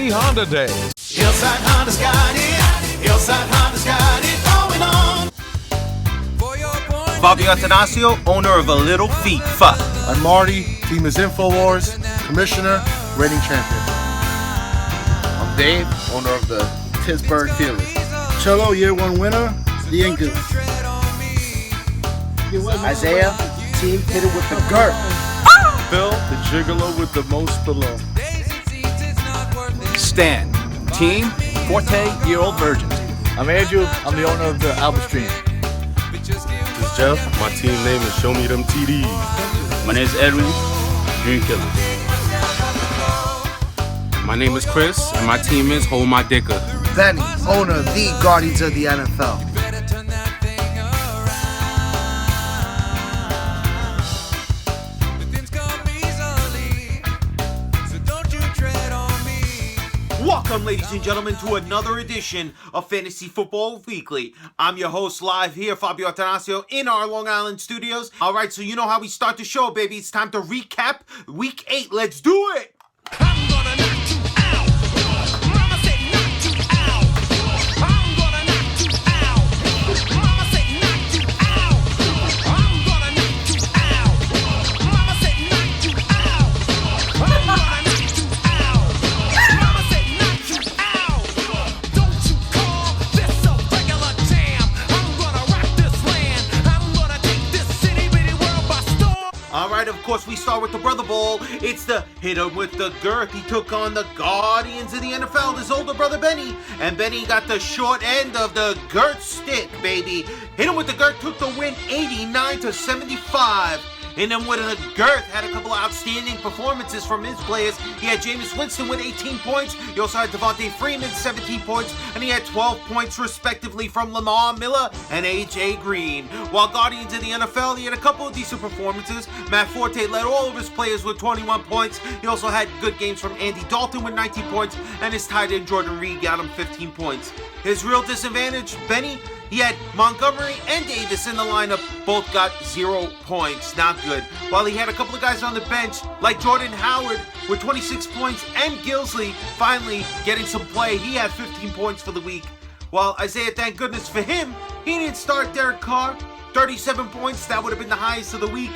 Happy Honda Day. Hillside Honda's got it. Hillside Honda's got it going on. Fabio Atanasio, owner of A Little Feet. I'm Marty. Team is InfoWars. Commissioner. Reigning champion. I'm Dave, owner of the Pittsburgh Steelers. Cello, year one winner. The Incas. Isaiah, team hit it with the GERT. Phil, the gigolo with the most below. Stan, team 40-year-old virgin. I'm Andrew. I'm the owner of the Albert Stream. This is Jeff. My team name is Show Me Them TDs. My name is Edwin, Dream Killer. My name is Chris, and my team is Hold My Dicker. Benny, owner of the Guardians of the NFL. Welcome, ladies and gentlemen, to another edition of Fantasy Football Weekly. I'm your host live here, Fabio Atanasio, in our Long Island studios. All right, so you know how we start the show, baby. It's time to recap Week 8. Let's do it! I'm gonna knock you out. Mama said knock you out. I'm gonna knock you out. Mama said knock you out. I'm gonna knock you out. Mama said knock you out. I'm gonna knock you out. Mama said knock you out. Don't you call this a regular jam. I'm gonna rock this land. I'm gonna take this city bitty world by storm. All right, of course, we start with the Brother Bowl. It's the hit him with the girth. He took on the Guardians of the NFL, his older brother Benny. And Benny got the short end of the girth stick, baby. Hit him with the girth, took the win 89-75. And then with the girth, had a couple of outstanding performances from his players. He had Jameis Winston with 18 points. He also had Devontae Freeman, 17 points. And he had 12 points, respectively, from Lamar Miller and A.J. Green. While Guardians of the NFL, he had a couple of decent performances. Matt Forte led all of his players with 21 points. He also had good games from Andy Dalton with 19 points. And his tight end, Jordan Reed, got him 15 points. His real disadvantage, Benny, he had Montgomery and Davis in the lineup. Both got 0 points. Not good. While he had a couple of guys on the bench, like Jordan Howard with 26 points and Gilsley finally getting some play. He had 15 points for the week. While Isaiah, thank goodness for him, he didn't start Derek Carr. 37 points. That would have been the highest of the week.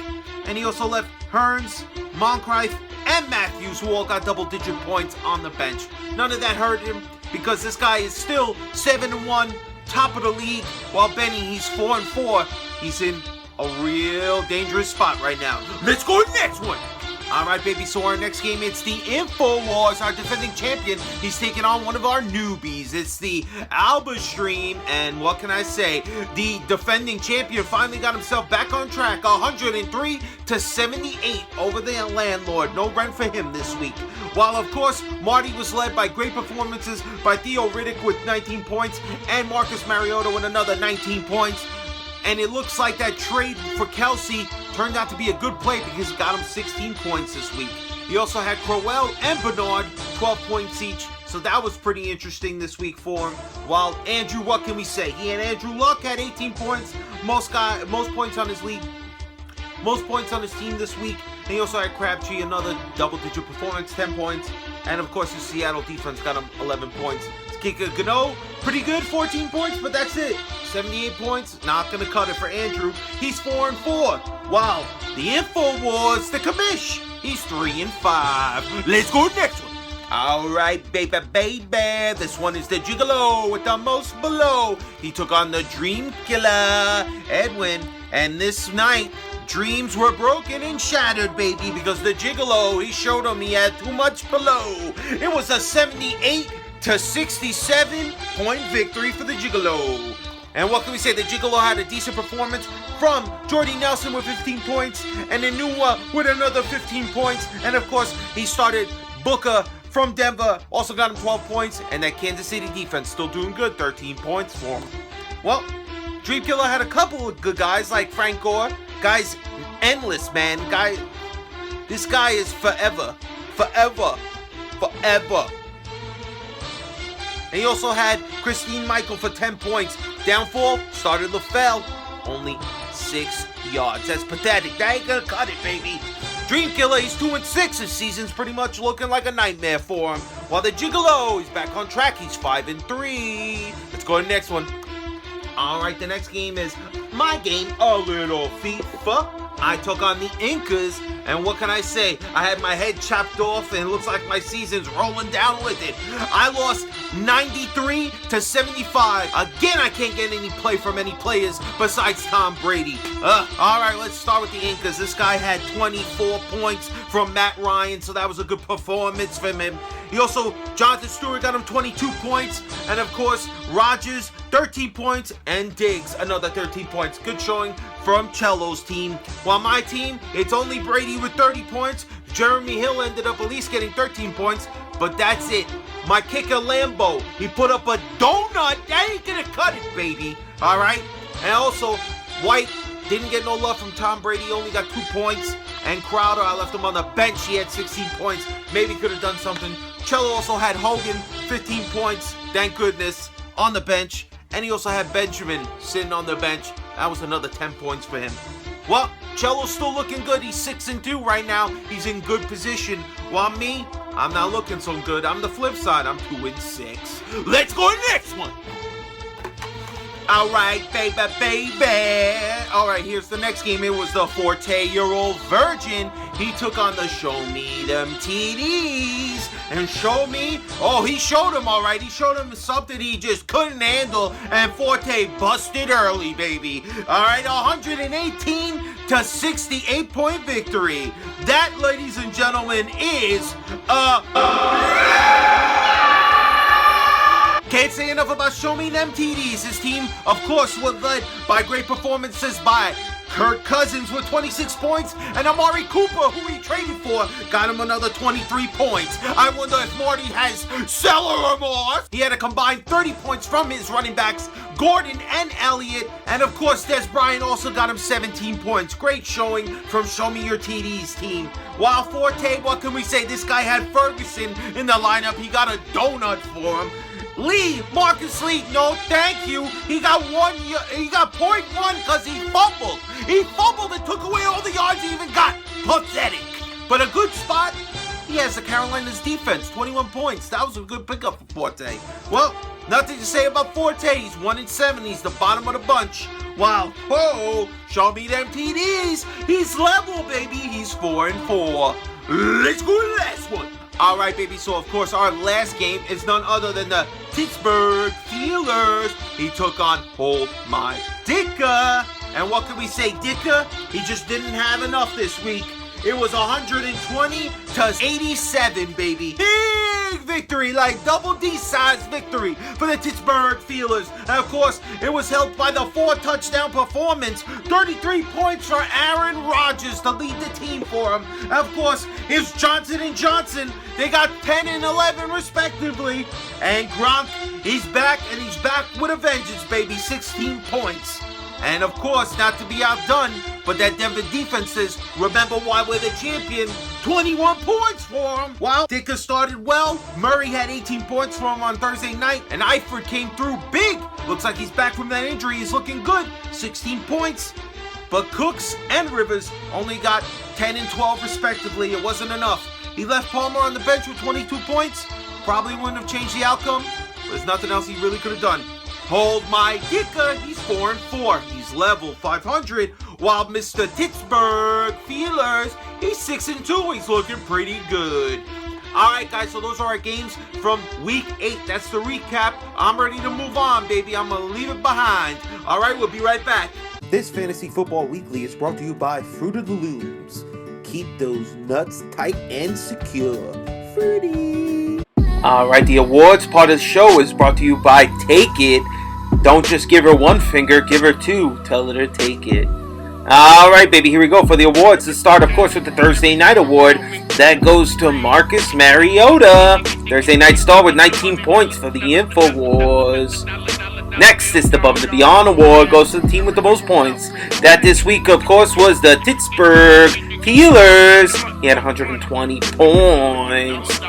And he also left Hearns, Moncrief, and Matthews, who all got double-digit points on the bench. None of that hurt him because this guy is still 7-1. Top of the league, while Benny, he's 4-4. He's in a real dangerous spot right now. Let's go to the next one. All right, baby, so our next game, it's the InfoWars, our defending champion. He's taking on one of our newbies. It's the Alba Stream, and what can I say? The defending champion finally got himself back on track, 103-78 over the landlord. No rent for him this week. While, of course, Marty was led by great performances by Theo Riddick with 19 points and Marcus Mariota with another 19 points. And it looks like that trade for Kelsey turned out to be a good play because it got him 16 points this week. He also had Crowell and Bernard, 12 points each. So that was pretty interesting this week for him. While Andrew, what can we say? He had Andrew Luck had 18 points, most points on his league, most points on his team this week. And he also had Crabtree, another double-digit performance, 10 points. And of course, his Seattle defense got him 11 points. Kika Gano, pretty good, 14 points, but that's it. 78 points, not going to cut it for Andrew. He's 4-4. Wow, the InfoWars, the commish, he's 3-5. Let's go to the next one. All right, baby. This one is the Gigolo with the most below. He took on the Dream Killer, Edwin. And this night, dreams were broken and shattered, baby, because the Gigolo, he showed him he had too much below. It was a 78-67 point victory for the Gigolo. And what can we say? The Gigolo had a decent performance from Jordy Nelson with 15 points and Enunwa with another 15 points. And of course, he started Booker from Denver, also got him 12 points. And that Kansas City defense still doing good, 13 points for him. Well, Dream Killer had a couple of good guys like Frank Gore. Guy's endless, man. This guy is forever. And he also had Christine Michael for 10 points. Downfall, started LaFell, only 6 yards. That's pathetic. That ain't gonna cut it, baby. Dream Killer, he's 2-6. His season's pretty much looking like a nightmare for him. While the Gigolo, he's back on track. He's 5-3. Let's go to the next one. Alright, the next game is my game, a little FIFA. I took on the Incas, and what can I say? I had my head chopped off, and it looks like my season's rolling down with it. I lost 93-75. Again, I can't get any play from any players besides Tom Brady. Alright, let's start with the Incas. This guy had 24 points from Matt Ryan, so that was a good performance from him. He also, Jonathan Stewart got him 22 points, and of course, Rodgers, 13 points, and Diggs, another 13 points. Good showing from Cello's team. While my team, it's only Brady with 30 points. Jeremy Hill ended up at least getting 13 points, but that's it. My kicker, Lambo, he put up a donut. That ain't gonna cut it, baby. All right? And also, White didn't get no love from Tom Brady. He only got 2 points. And Crowder, I left him on the bench. He had 16 points. Maybe could have done something. Cello also had Hogan, 15 points. Thank goodness. On the bench. And he also had Benjamin sitting on the bench. That was another 10 points for him. Well, Cello's still looking good. He's 6-2 right now. He's in good position. While me, I'm not looking so good. I'm the flip side. I'm 2-6. Let's go to the next one. Alright, baby. Alright, here's the next game. It was the 40-year-old virgin. He took on the Show Me Them TDs. And Show Me, he showed him alright. He showed him something he just couldn't handle. And Forte busted early, baby. Alright, 118-68 point victory. That, ladies and gentlemen, is Can't say enough about Show Me Them TDs. His team, of course, was led by great performances by Kirk Cousins with 26 points, and Amari Cooper, who he traded for, got him another 23 points. I wonder if Marty has seller remorse. He had a combined 30 points from his running backs, Gordon and Elliott, and of course, Des Bryant also got him 17 points. Great showing from Show Me Your TDs team. While Forte, what can we say? This guy had Ferguson in the lineup. He got a donut for him. Marcus Lee, no thank you. He got 0.1 because he fumbled. He fumbled and took away all the yards he even got. Pathetic. But a good spot. He has the Carolinas defense, 21 points. That was a good pickup for Forte. Well, nothing to say about Forte. He's 1-7. He's the bottom of the bunch. Wow. Show Me Them TDs. He's level, baby. He's 4-4. Let's go to the last one. Alright, baby, so of course our last game is none other than the Pittsburgh Steelers. He took on Hold My Dicka. And what can we say, Dicka? He just didn't have enough this week. It was 120-87, baby. Big victory, like double D-size victory for the Pittsburgh Steelers. And of course, it was helped by the 4-touchdown performance. 33 points for Aaron Rodgers to lead the team for him. And of course, it's Johnson & Johnson. They got 10 and 11 respectively. And Gronk, he's back, and he's back with a vengeance, baby. 16 points. And of course, not to be outdone, but that Denver defense says, remember why we're the champion. 21 points for him. Wow. Dicka started well. Murray had 18 points for him on Thursday night. And Eifert came through big. Looks like he's back from that injury. He's looking good. 16 points. But Cooks and Rivers only got 10 and 12 respectively. It wasn't enough. He left Palmer on the bench with 22 points. Probably wouldn't have changed the outcome. But there's nothing else he really could have done. Hold My Dicka, he's 4-4. He's level 500, while Mr. Pittsburgh Steelers, he's 6-2. He's looking pretty good. Alright guys, so those are our games from week 8. That's the recap. I'm ready to move on, baby. I'm gonna leave it behind. Alright, we'll be right back. This Fantasy Football Weekly is brought to you by Fruit of the Looms. Keep those nuts tight and secure. Fruity. Alright, the awards part of the show is brought to you by Take It. Don't just give her one finger, give her two. Tell her to take it. Alright, baby, here we go for the awards. Let's start, of course, with the Thursday Night Award. That goes to Marcus Mariota. Thursday Night Star with 19 points for the InfoWars. Next is the Above and Beyond Award. Goes to the team with the most points. That this week, of course, was the Pittsburgh Steelers. He had 120 points.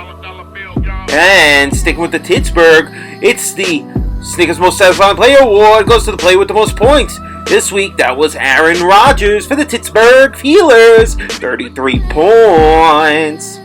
And sticking with the Pittsburgh, it's the Snickers Most Satisfying Player Award. Goes to the player with the most points. This week, that was Aaron Rodgers for the Pittsburgh Steelers, 33 points.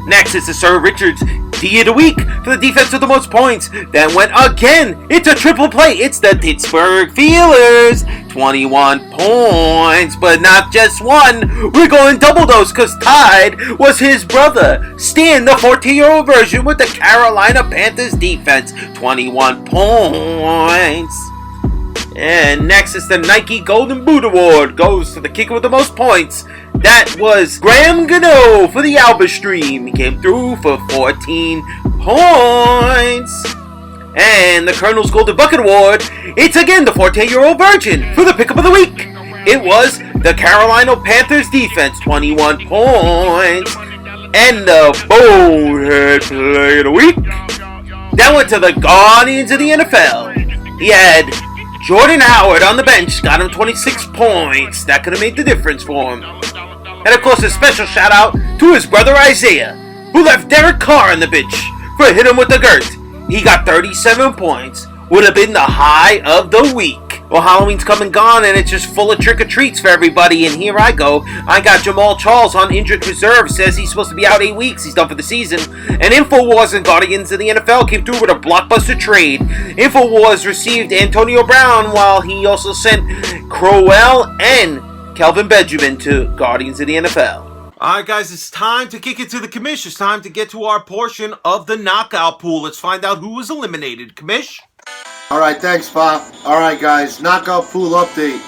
Next is the Sir Richards D of the Week for the defense with the most points. Then went again. It's a triple play. It's the Pittsburgh Steelers, 21 points. But not just one. We're going double dose because tied was his brother, Stan, the 14-year-old version with the Carolina Panthers defense, 21 points. And next is the Nike Golden Boot Award. Goes to the kicker with the most points. That was Graham Gano for the Alba Stream. He came through for 14 points. And the Colonel's Golden Bucket Award, it's again the 14-year-old virgin for the Pickup of the Week. It was the Carolina Panthers defense, 21 points. And the Bonehead Play of the Week, that went to the Guardians of the NFL. He had Jordan Howard on the bench, got him 26 points. That could have made the difference for him. And of course, a special shout out to his brother Isaiah, who left Derek Carr on the bench for hit him with the Gert. He got 37 points. Would have been the high of the week. Well, Halloween's come and gone, and it's just full of trick-or-treats for everybody, and here I go. I got Jamal Charles on injured reserve, says he's supposed to be out 8 weeks. He's done for the season. And InfoWars and Guardians of the NFL came through with a blockbuster trade. InfoWars received Antonio Brown, while he also sent Crowell and Kelvin Benjamin to Guardians of the NFL. Alright guys, it's time to kick it to the commish. It's time to get to our portion of the knockout pool. Let's find out who was eliminated. Commish? Alright, thanks, Pop. Alright, guys, knockout pool update.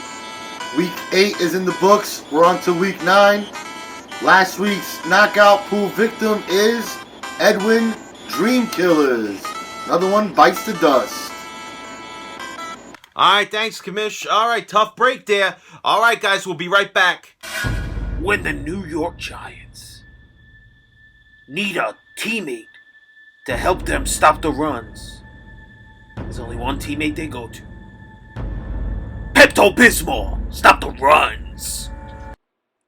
Week 8 is in the books. We're on to week 9. Last week's knockout pool victim is Edwin Dream Killers. Another one bites the dust. Alright, thanks, Commish. Alright, tough break there. Alright, guys, we'll be right back. When the New York Giants need a teammate to help them stop the runs, there's only one teammate they go to. Pepto-Bismol, stop the runs.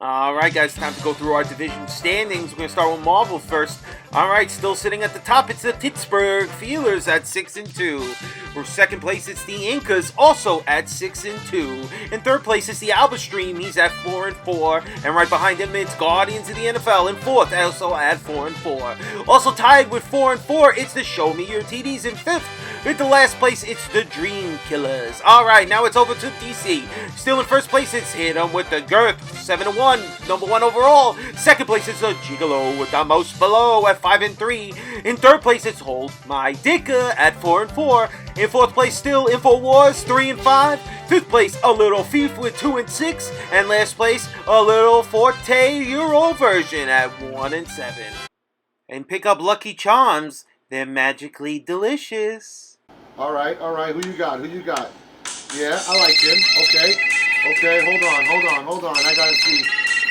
Alright guys, time to go through our division standings. We're going to start with Marvel first. Alright, still sitting at the top, it's the Pittsburgh Steelers at 6-2. For second place, it's the Incas, also at 6-2. In third place, it's the Alba Stream, he's at 4-4. And right behind him, it's Guardians of the NFL in fourth, also at 4-4. Also tied with 4-4, it's the Show Me Your TDs in fifth. At the last place, it's the Dream Killers. Alright, now it's over to DC. Still in first place, it's Hit 'em with the Girth, 7-1, number 1 overall. Second place, it's the Gigolo with the most below at 5-3. In third place, it's Hold My Dicka at 4-4. In fourth place, still InfoWars, 3-5. Fifth place, A Little Thief with 2-6. And last place, A Little Forte Euro version at 1-7. And pick up Lucky Charms, they're magically delicious. Alright, who you got? Yeah, I like him. Okay, hold on. I gotta see.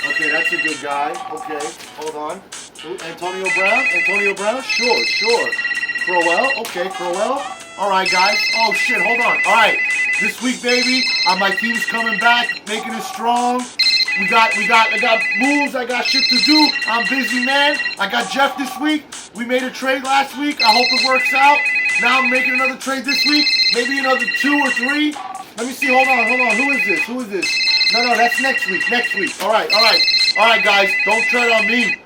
Okay, that's a good guy. Okay, hold on. Who, Antonio Brown? Sure. Crowell. Alright, guys. Oh, shit, hold on. Alright, this week, baby, my team's coming back, making it strong. I got moves, I got shit to do. I'm busy, man. I got Jeff this week. We made a trade last week. I hope it works out. Now I'm making another trade this week. Maybe another 2 or 3. Let me see. Hold on. Who is this? No, that's next week. All right, guys. Don't tread on me.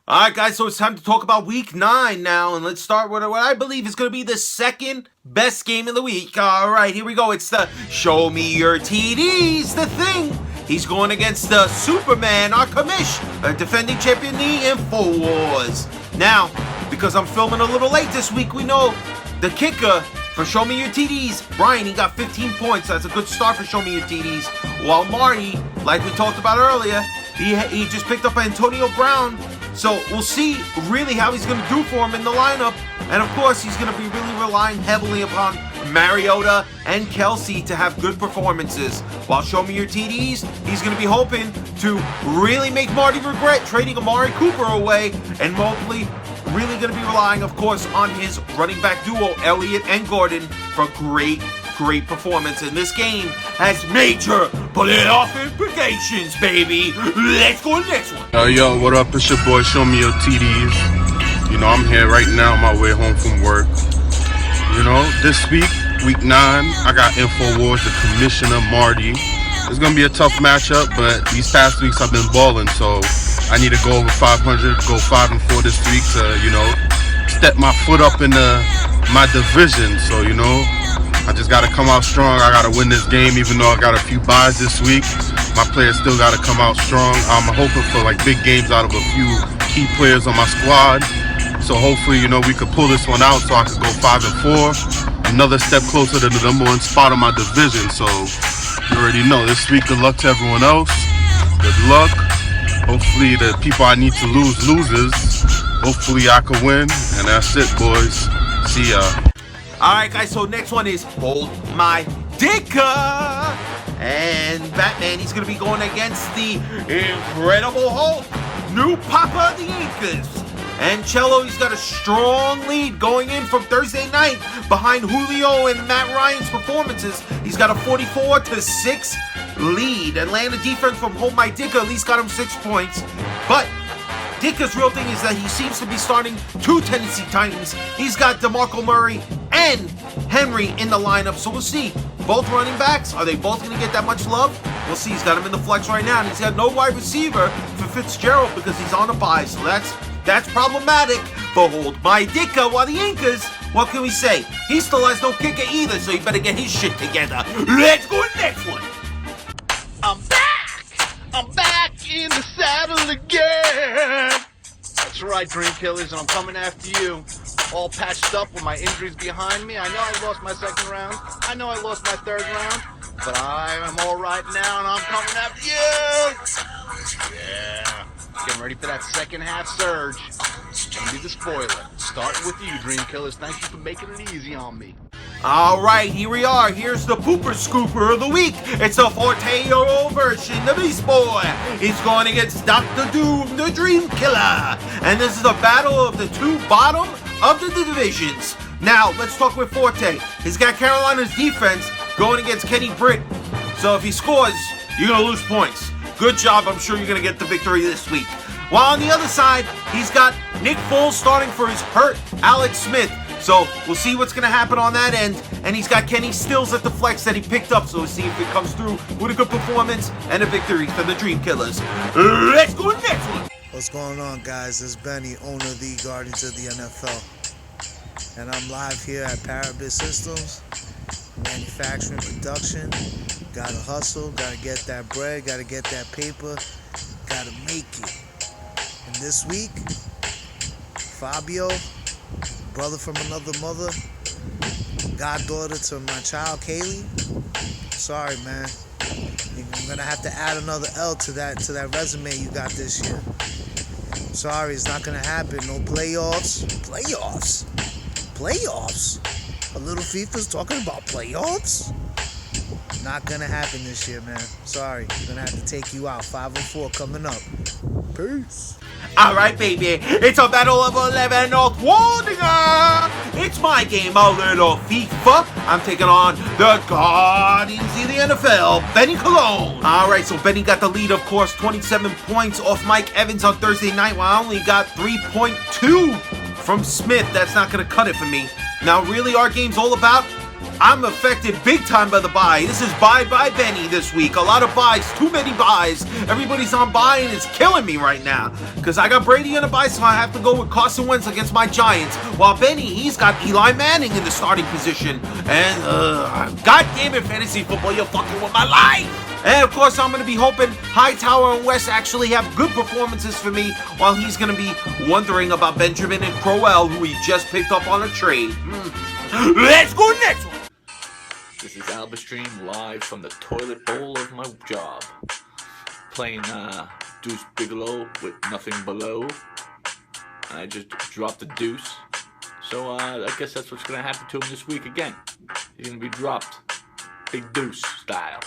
Alright guys, so it's time to talk about week 9 now, and let's start with what I believe is going to be the second best game of the week. Alright, here we go. It's the Show Me Your TDs, the thing. He's going against the Superman, our commish, a defending champion, the InfoWars. Now, because I'm filming a little late this week, we know the kicker for Show Me Your TDs, Brian, he got 15 points. That's a good start for Show Me Your TDs. While Marty, like we talked about earlier, he just picked up Antonio Brown. So we'll see really how he's going to do for him in the lineup. And of course, he's going to be really relying heavily upon Mariota and Kelsey to have good performances. While Show Me Your TDs, he's going to be hoping to really make Marty regret trading Amari Cooper away, and hopefully really going to be relying, of course, on his running back duo, Elliott and Gordon, for great performance. And this game has major playoff implications, baby. Let's go to the next one. Yo, what up? It's your boy, Show Me Your TDs. You know, I'm here right now on my way home from work. You know, this week, Week 9, I got InfoWars, the Commissioner, Marty. It's going to be a tough matchup, but these past weeks I've been balling, so I need to go over 500, go 5-4 this week to, step my foot up in my division. So, I just got to come out strong. I got to win this game, even though I got a few buys this week. My players still got to come out strong. I'm hoping for big games out of a few key players on my squad. So hopefully, we could pull this one out so I could go 5-4. Another step closer to the number 1 spot of my division. So you already know, this week, good luck to everyone else. Good luck. Hopefully the people I need to loses. Hopefully I can win. And that's it, boys. See ya. Alright guys, so next one is Hold My Dicka. And Batman, he's going to be going against the Incredible Hulk, new Papa the Incas. And Cello, he's got a strong lead going in from Thursday night behind Julio and Matt Ryan's performances. He's got a 44-6 lead. Atlanta defense from Hold My Dicka at least got him 6 points. But Dicka's real thing is that he seems to be starting 2 Tennessee Titans. He's got DeMarco Murray and Henry in the lineup, so we'll see. Both running backs, are they both going to get that much love? We'll see. He's got him in the flex right now, and he's got no wide receiver for Fitzgerald because he's on a bye, so that's problematic. But Hold My Dicka, while the Incas, what can we say? He still has no kicker either, so he better get his shit together. Let's go to the next one. I'm back in the saddle again. That's right, Dream Killers, and I'm coming after you. All patched up with my injuries behind me. I know I lost my 2nd round. I know I lost my 3rd round. But I am all right now, and I'm coming after you. Yeah. Getting ready for that second half surge. Gonna be the spoiler. Starting with you, Dream Killers. Thank you for making it easy on me. Alright, here we are. Here's the Pooper Scooper of the week. It's a 14-year-old version. The Beast Boy is going against Dr. Doom, the Dream Killer. And this is a battle of the 2 bottom of the divisions. Now, let's talk with Forte. He's got Carolina's defense going against Kenny Britt. So if he scores, you're going to lose points. Good job. I'm sure you're going to get the victory this week. While on the other side, he's got Nick Foles starting for his hurt Alex Smith. So we'll see what's going to happen on that end. And he's got Kenny Stills at the flex that he picked up. So we'll see if it comes through with a good performance and a victory for the Dream Killers. Let's go to the next one. What's going on, guys? It's Benny, owner of the Guardians of the NFL. And I'm live here at Parabit Systems, manufacturing, production. Gotta hustle, gotta get that bread, gotta get that paper, gotta make it. And this week, Fabio, brother from another mother, goddaughter to my child, Kaylee. Sorry, man. You're gonna have to add another L to that resume you got this year. Sorry, it's not gonna happen. No playoffs. Playoffs? A little FIFA's talking about playoffs? Not gonna happen this year, man. Sorry. Gonna have to take you out. 5-4 coming up. Peace. Alright, baby. It's a battle of 11 North Waldinger. It's my game, a little FIFA. I'm taking on the Guardians of the NFL, Benny Cologne. Alright, so Benny got the lead, of course, 27 points off Mike Evans on Thursday night, while I only got 3.2 from Smith. That's not going to cut it for me. Now, really, our game's all about, I'm affected big time by the bye. This is bye Benny this week. A lot of buys, too many buys. Everybody's on bye and it's killing me right now. Because I got Brady on a bye, so I have to go with Carson Wentz against my Giants. While Benny, he's got Eli Manning in the starting position. And, God damn it, fantasy football, you're fucking with my life. And of course, I'm going to be hoping Hightower and West actually have good performances for me, while he's going to be wondering about Benjamin and Crowell, who he just picked up on a trade. Let's go next one. This is Albustream live from the toilet bowl of my job. Playing Deuce Bigelow with nothing below. I just dropped the deuce. So I guess that's what's going to happen to him this week again. He's going to be dropped. Big deuce style.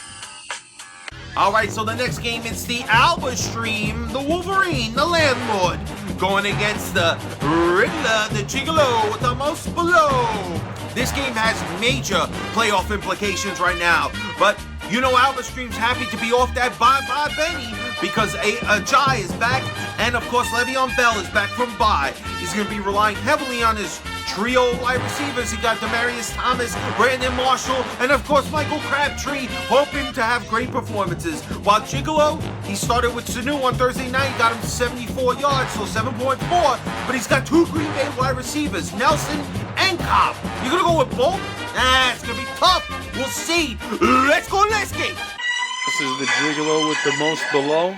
Alright, so the next game is the Albustream, the Wolverine, the Landlord, going against the Riddler, the Gigolo with the most below. This game has major playoff implications right now, but you know Albustream's happy to be off that bye Benny, because Ajay is back, and of course Le'Veon Bell is back from bye. He's going to be relying heavily on his trio wide receivers. He got Demaryius Thomas, Brandon Marshall, and of course Michael Crabtree, hoping to have great performances. While Gigolo, he started with Sanu on Thursday night, got him 74 yards, so 7.4, but he's got two Green Bay wide receivers, Nelson and Cobb. You gonna go with both? Nah, it's gonna be tough. We'll see. Let's go, Lesky. This is the Gigolo with the most below.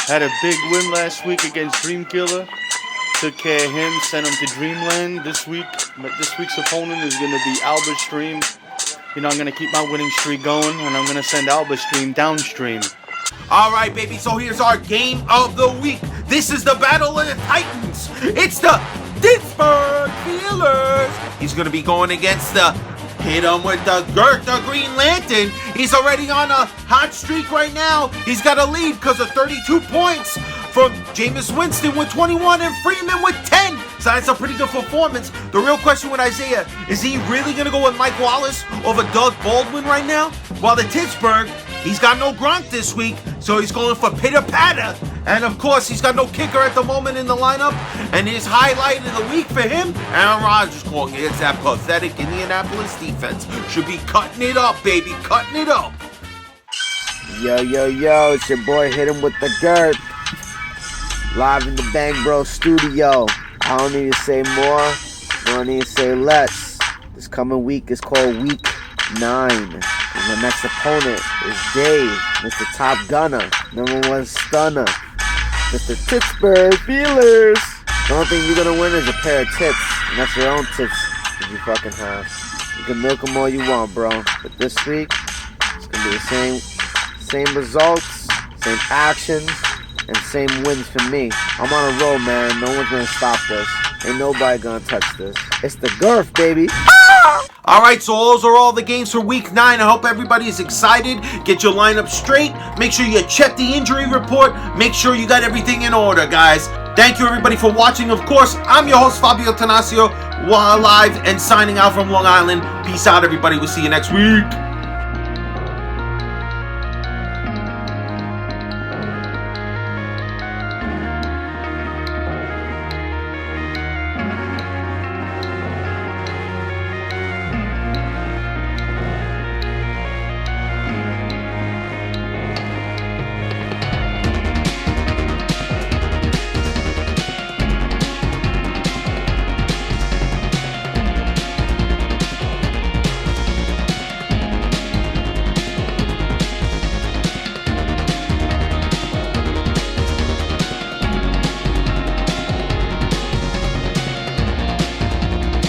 Had a big win last week against Dreamkiller. Took care of him, sent him to Dreamland this week. But this week's opponent is going to be Albert Stream. You know, I'm going to keep my winning streak going, and I'm going to send Albert Stream downstream. All right, baby, so here's our game of the week. This is the Battle of the Titans. It's the Pittsburgh Steelers. He's going to be going against the hit him with the Gert, the Green Lantern. He's already on a hot streak right now. He's got a lead because of 32 points from Jameis Winston with 21 and Freeman with 10. So that's a pretty good performance. The real question with Isaiah, is he really going to go with Mike Wallace over Doug Baldwin right now? While the Pittsburgh, he's got no Gronk this week, so he's going for pitter-patter. And of course, he's got no kicker at the moment in the lineup. And his highlight of the week for him, Aaron Rodgers going against that pathetic Indianapolis defense. Should be cutting it up, baby, cutting it up. Yo, yo, yo, it's your boy Hit Him with the Gert. Live in the Bang Bro studio. I don't need to say more, I don't need to say less. This coming week is called Week 9. And the next opponent is Dave, Mr. Top Gunner, #1 stunner, Mr. Pittsburgh Steelers. The only thing you're gonna win is a pair of tits, and that's your own tits that you fucking have. You can milk them all you want, bro. But this week, it's gonna be the same results, same actions, and same wins for me. I'm on a roll, man. No one's gonna stop this. Ain't nobody gonna touch this. It's the Gurf, baby. All right, so those are all the games for Week 9. I hope everybody is excited. Get your lineup straight. Make sure you check the injury report. Make sure you got everything in order, guys. Thank you, everybody, for watching. Of course, I'm your host, Fabio Tanasio, live and signing out from Long Island. Peace out, everybody. We'll see you next week.